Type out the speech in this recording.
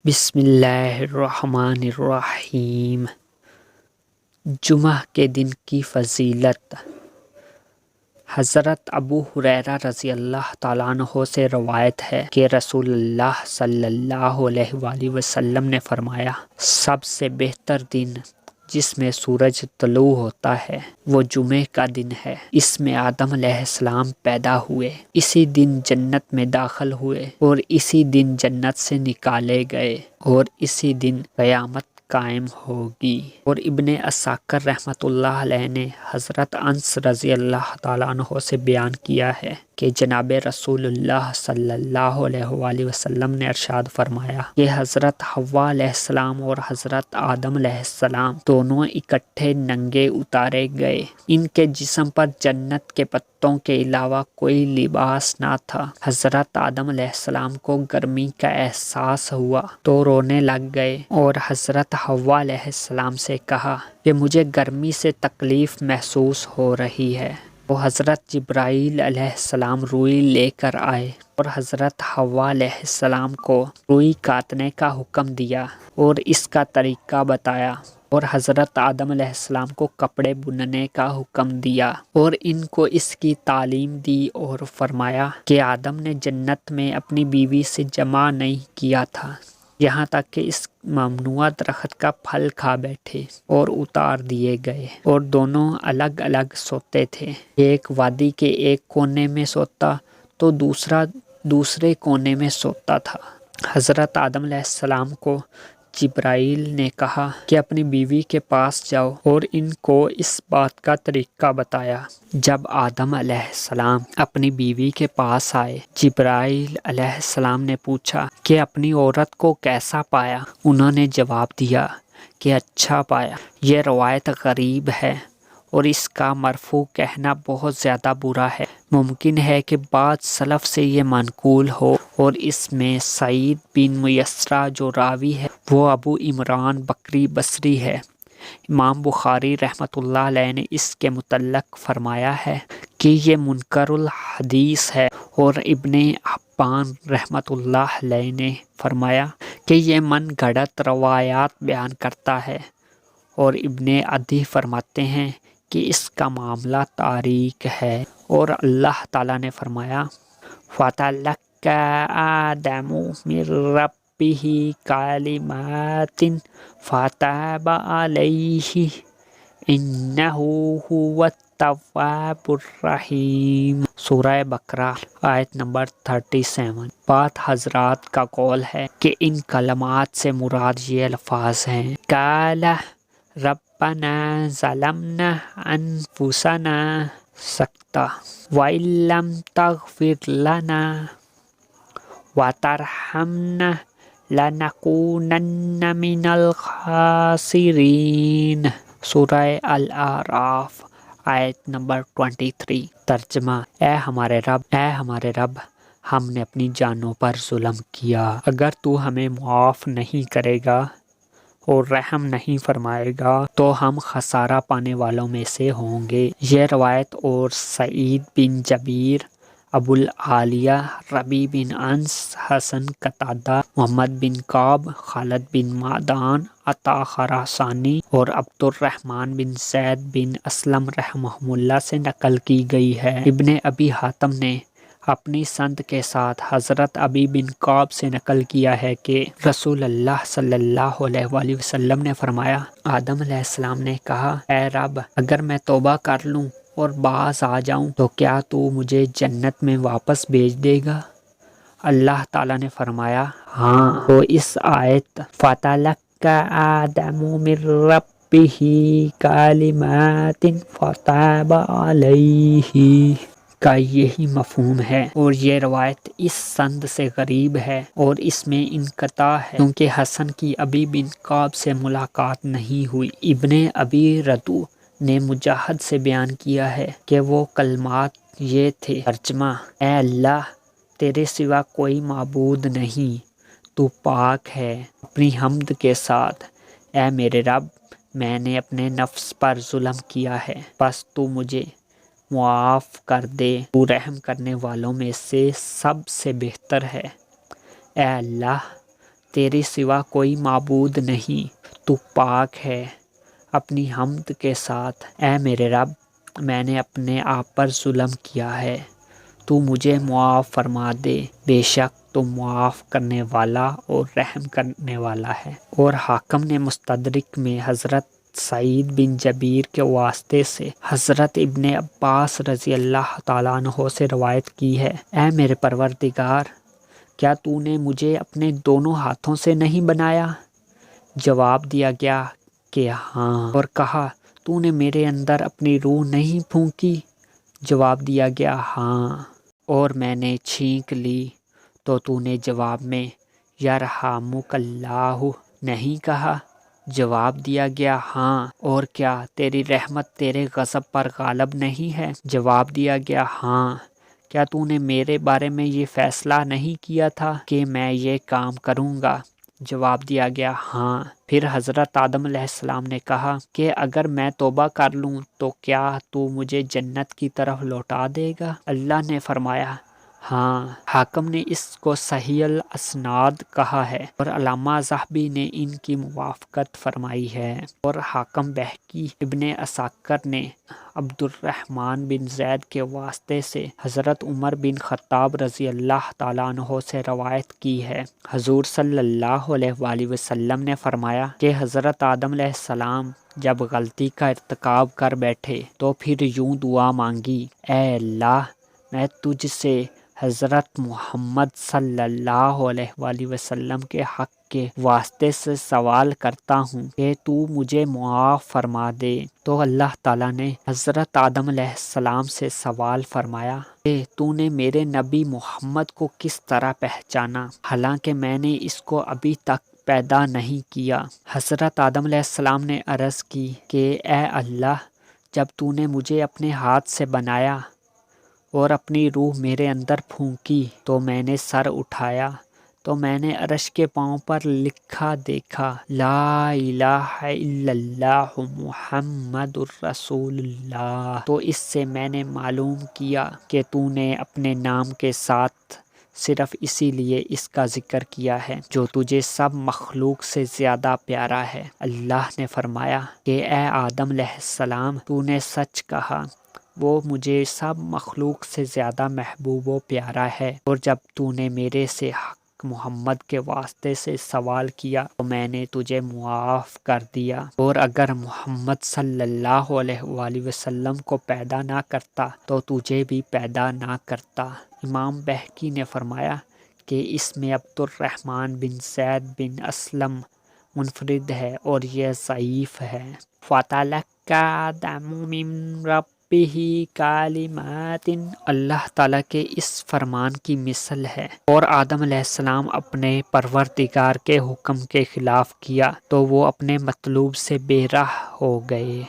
بسم اللہ الرحمن الرحیم۔ جمعہ کے دن کی فضیلت۔ حضرت ابو ہریرہ رضی اللہ تعالیٰ عنہ سے روایت ہے کہ رسول اللہ صلی اللہ علیہ وآلہ وسلم نے فرمایا، سب سے بہتر دن جس میں سورج طلوع ہوتا ہے وہ جمعے کا دن ہے۔ اس میں آدم علیہ السلام پیدا ہوئے، اسی دن جنت میں داخل ہوئے اور اسی دن جنت سے نکالے گئے اور اسی دن قیامت قائم ہوگی۔ اور ابن عساکر رحمۃ اللہ علیہ نے حضرت انس رضی اللہ تعالیٰ عنہ سے بیان کیا ہے کہ جناب رسول اللہ صلی اللہ علیہ وآلہ وسلم نے ارشاد فرمایا کہ حضرت حوا علیہ السلام اور حضرت آدم علیہ السلام دونوں اکٹھے ننگے اتارے گئے۔ ان کے جسم پر جنت کے پتوں کے علاوہ کوئی لباس نہ تھا۔ حضرت آدم علیہ السلام کو گرمی کا احساس ہوا تو رونے لگ گئے اور حضرت حوا علیہ السلام سے کہا کہ مجھے گرمی سے تکلیف محسوس ہو رہی ہے۔ وہ حضرت جبرائیل علیہ السلام روئی لے کر آئے اور حضرت حوا علیہ السلام کو روئی کاٹنے کا حکم دیا اور اس کا طریقہ بتایا، اور حضرت آدم علیہ السلام کو کپڑے بننے کا حکم دیا اور ان کو اس کی تعلیم دی اور فرمایا کہ آدم نے جنت میں اپنی بیوی سے جمع نہیں کیا تھا یہاں تک کہ اس ممنوع درخت کا پھل کھا بیٹھے اور اتار دیے گئے، اور دونوں الگ الگ سوتے تھے۔ ایک وادی کے ایک کونے میں سوتا تو دوسرا دوسرے کونے میں سوتا تھا۔ حضرت آدم علیہ السلام کو جبرائیل نے کہا کہ اپنی بیوی کے پاس جاؤ اور ان کو اس بات کا طریقہ بتایا۔ جب آدم علیہ السلام اپنی بیوی کے پاس آئے، جبرائیل علیہ السلام نے پوچھا کہ اپنی عورت کو کیسا پایا؟ انہوں نے جواب دیا کہ اچھا پایا۔ یہ روایت غریب ہے اور اس کا مرفوع کہنا بہت زیادہ برا ہے۔ ممکن ہے کہ بعض سلف سے یہ منقول ہو، اور اس میں سعید بن میسرہ جو راوی ہے وہ ابو عمران بکری بصری ہے۔ امام بخاری رحمۃ اللہ علیہ نے اس کے متعلق فرمایا ہے کہ یہ منکر الحدیث ہے، اور ابن حبان رحمۃ اللہ علیہ نے فرمایا کہ یہ من گھڑت روایات بیان کرتا ہے، اور ابن عدی فرماتے ہیں کہ اس کا معاملہ تاریک ہے۔ اور اللہ تعالیٰ نے فرمایا فَتَلَقَّىٰ آدَمُ مِن رَّبِّهِ كَلِمَاتٍ فَتَابَ عَلَيْهِ إِنَّهُ هُوَ التَّوَّابُ الرَّحِيمُ۔ سورہ بقرہ آیت نمبر 37۔ بعض حضرات کا قول ہے کہ ان کلمات سے مراد یہ الفاظ ہیں، قَالَ رَبَّنَا ظَلَمْنَا أَنفُسَنَا سَکتہ وَإِن لَّمْ تَغْفِرْ لَنَا وَتَرْحَمْنَا لَنَكُونَنَّ مِنَ الْخَاسِرِينَ۔ سورہ الاعراف آیت نمبر 23۔ ترجمہ: اے ہمارے رب، ہم نے اپنی جانوں پر ظلم کیا، اگر تو ہمیں معاف نہیں کرے گا اور رحم نہیں فرمائے گا تو ہم خسارہ پانے والوں میں سے ہوں گے۔ یہ روایت اور سعید بن جبیر، ابو العالیہ، ربیع بن انس، حسن قتادہ، محمد بن کعب، خالد بن معدان، عطا خراسانی اور عبد الرحمن بن زید بن اسلم رحمہم اللہ سے نقل کی گئی ہے۔ ابن ابی حاتم نے اپنی سند کے ساتھ حضرت ابی بن کعب سے نقل کیا ہے کہ رسول اللہ صلی اللہ علیہ وآلہ وسلم نے فرمایا، آدم علیہ السلام نے کہا، اے رب، اگر میں توبہ کر لوں اور باز آ جاؤں تو کیا تو مجھے جنت میں واپس بھیج دے گا؟ اللہ تعالیٰ نے فرمایا، ہاں۔ تو اس آیت فَتَلَقَّىٰ آدَمُ مِن رَّبِّهِ كَلِمَاتٍ فَتَابَ عَلَيْهِ کا یہی مفہوم ہے، اور یہ روایت اس سند سے غریب ہے اور اس میں انقطاع ہے کیونکہ حسن کی ابی بن کعب سے ملاقات نہیں ہوئی۔ ابن ابی ردو نے مجاہد سے بیان کیا ہے کہ وہ کلمات یہ تھے۔ ترجمہ: اے اللہ، تیرے سوا کوئی معبود نہیں، تو پاک ہے اپنی حمد کے ساتھ۔ اے میرے رب، میں نے اپنے نفس پر ظلم کیا ہے، بس تو مجھے معاف کر دے، تو رحم کرنے والوں میں سے سب سے بہتر ہے۔ اے اللہ، تیرے سوا کوئی معبود نہیں، تو پاک ہے اپنی حمد کے ساتھ۔ اے میرے رب، میں نے اپنے آپ پر ظلم کیا ہے، تو مجھے معاف فرما دے، بے شک تو معاف کرنے والا اور رحم کرنے والا ہے۔ اور حاکم نے مستدرک میں حضرت سعید بن جبیر کے واسطے سے حضرت ابن عباس رضی اللہ تعالیٰ عنہ سے روایت کی ہے، اے میرے پروردگار، کیا تو نے مجھے اپنے دونوں ہاتھوں سے نہیں بنایا؟ جواب دیا گیا کہ ہاں۔ اور کہا، تو نے میرے اندر اپنی روح نہیں پھونکی؟ جواب دیا گیا ہاں۔ اور میں نے چھینک لی تو تو نے جواب میں یرحمک اللہ نہیں کہا؟ جواب دیا گیا ہاں۔ اور کیا تیری رحمت تیرے غضب پر غالب نہیں ہے؟ جواب دیا گیا ہاں۔ کیا تو نے میرے بارے میں یہ فیصلہ نہیں کیا تھا کہ میں یہ کام کروں گا؟ جواب دیا گیا ہاں۔ پھر حضرت آدم علیہ السلام نے کہا کہ اگر میں توبہ کر لوں تو کیا تو مجھے جنت کی طرف لوٹا دے گا؟ اللہ نے فرمایا ہاں۔ حاکم نے اس کو صحیح الاسناد کہا ہے اور علامہ ذہبی نے ان کی موافقت فرمائی ہے۔ اور حاکم بہقی ابن عساکر نے عبد الرحمن بن زید کے واسطے سے حضرت عمر بن خطاب رضی اللہ تعالیٰ عنہ سے روایت کی ہے، حضور صلی اللہ علیہ وآلہ وسلم نے فرمایا کہ حضرت آدم علیہ السلام جب غلطی کا ارتکاب کر بیٹھے تو پھر یوں دعا مانگی، اے اللہ، میں تجھ سے حضرت محمد صلی اللہ علیہ وآلہ وسلم کے حق کے واسطے سے سوال کرتا ہوں کہ تو مجھے معاف فرما دے۔ تو اللہ تعالیٰ نے حضرت آدم علیہ السلام سے سوال فرمایا کہ تو نے میرے نبی محمد کو کس طرح پہچانا، حالانکہ میں نے اس کو ابھی تک پیدا نہیں کیا؟ حضرت آدم علیہ السلام نے عرض کی کہ اے اللہ، جب تو نے مجھے اپنے ہاتھ سے بنایا اور اپنی روح میرے اندر پھونکی تو میں نے سر اٹھایا تو میں نے عرش کے پاؤں پر لکھا دیکھا، لا الہ الا اللہ محمد الرسول اللہ۔ تو اس سے میں نے معلوم کیا کہ تو نے اپنے نام کے ساتھ صرف اسی لیے اس کا ذکر کیا ہے جو تجھے سب مخلوق سے زیادہ پیارا ہے۔ اللہ نے فرمایا کہ اے آدم علیہ السلام، تو نے سچ کہا، وہ مجھے سب مخلوق سے زیادہ محبوب و پیارا ہے۔ اور جب تو نے میرے سے حق محمد کے واسطے سے سوال کیا تو میں نے تجھے معاف کر دیا، اور اگر محمد صلی اللہ علیہ وآلہ وسلم کو پیدا نہ کرتا تو تجھے بھی پیدا نہ کرتا۔ امام بہقی نے فرمایا کہ اس میں عبد الرحمن بن زید بن اسلم منفرد ہے اور یہ ضعیف ہے۔ فَتَلَقَّىٰ آدَمُ مِن رَبِّهِ كَلِمَاتٍ، اللہ تعالیٰ کے اس فرمان کی مثل ہے، اور آدم علیہ السلام اپنے پروردگار کے حکم کے خلاف کیا تو وہ اپنے مطلوب سے بے راہ ہو گئے۔